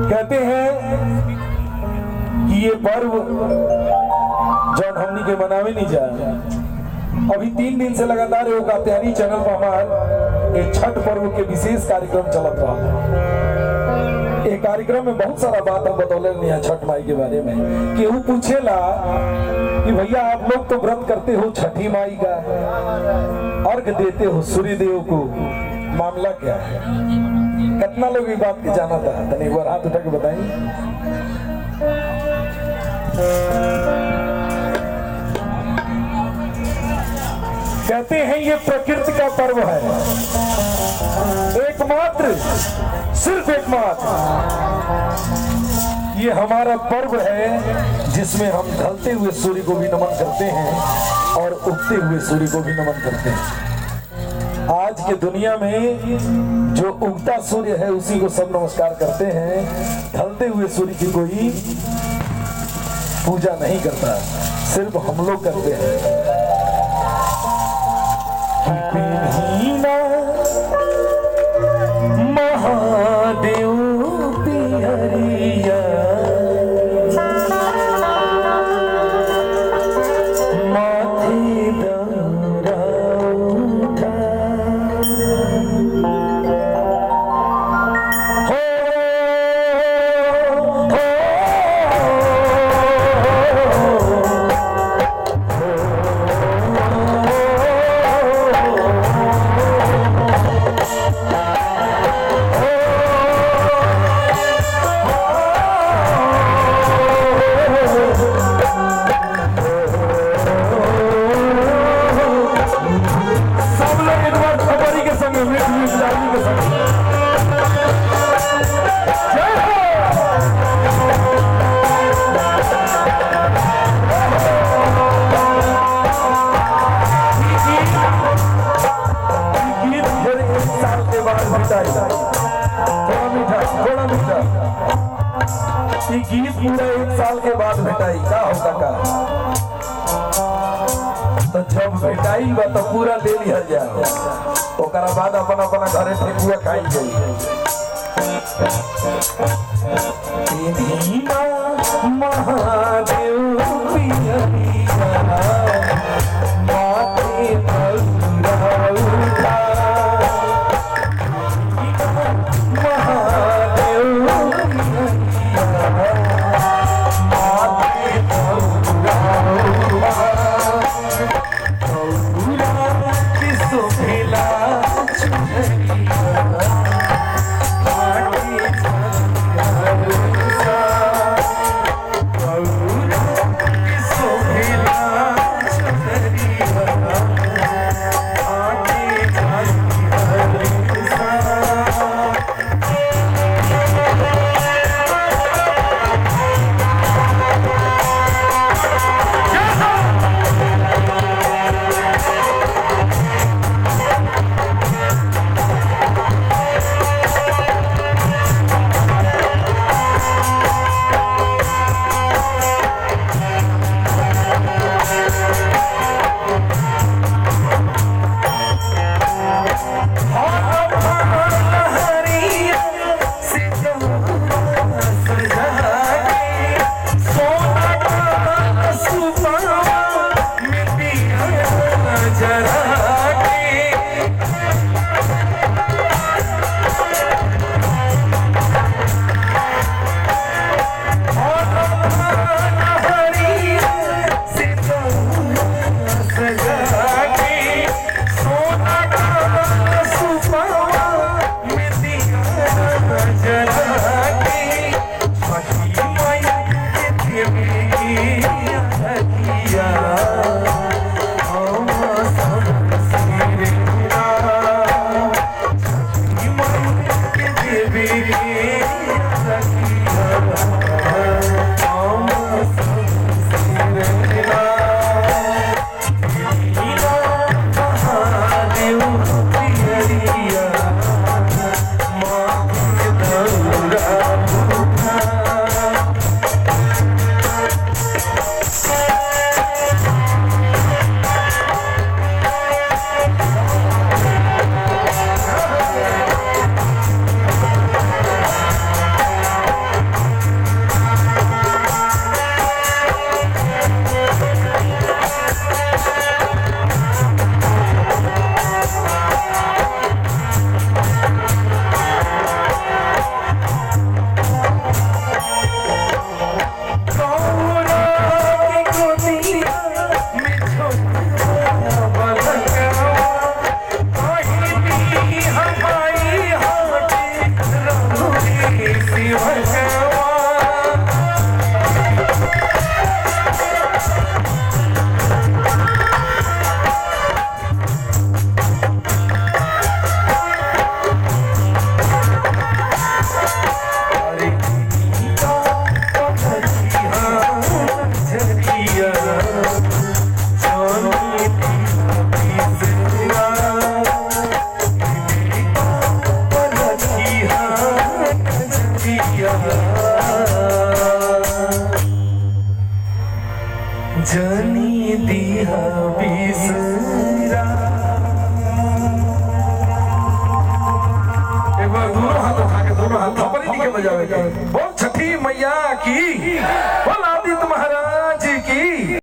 कहते हैं कि ये पर्व जौन हमनी के मनावे नहीं जा, अभी 3 दिन से लगातार एगो कात्यायनी चैनल पर हमार एक छठ पर्व के विशेष कार्यक्रम चलत रहा। एक कार्यक्रम में बहुत सारा बात हम बतौले नहीं छठ माई के बारे में। केहू पूछेला कि भैया आप लोग तो व्रत करते हो छठी माई का, अर्घ देते हो सूर्य देव को, मामला क्या है? कितना लोग ये बात की जाना था? तो एक बार हाथ उठा के बताइए। कहते हैं ये प्रकृति का पर्व है, एकमात्र, सिर्फ एकमात्र ये हमारा पर्व है जिसमें हम ढलते हुए सूर्य को भी नमन करते हैं और उगते हुए सूर्य को भी नमन करते हैं। आज के दुनिया में जो उगता सूर्य है उसी को सब नमस्कार करते हैं, ढलते हुए सूर्य की कोई पूजा नहीं करता, सिर्फ हम लोग करते हैं। महादेव पियरिया माथे दौरा उठा, गीत पूरा 1 साल के बाद भेटाई का होता का, तो जब भेटाई बा तो पूरा ले लिया जाए, ओकरा बाद अपना अपना घरे ठेकुआ खाई गई। महादेव पियरिया माथे दौरा उठा, हाथ उठा के दोनों हाथ थपड़ी के बजावे के बोल छठी मैया की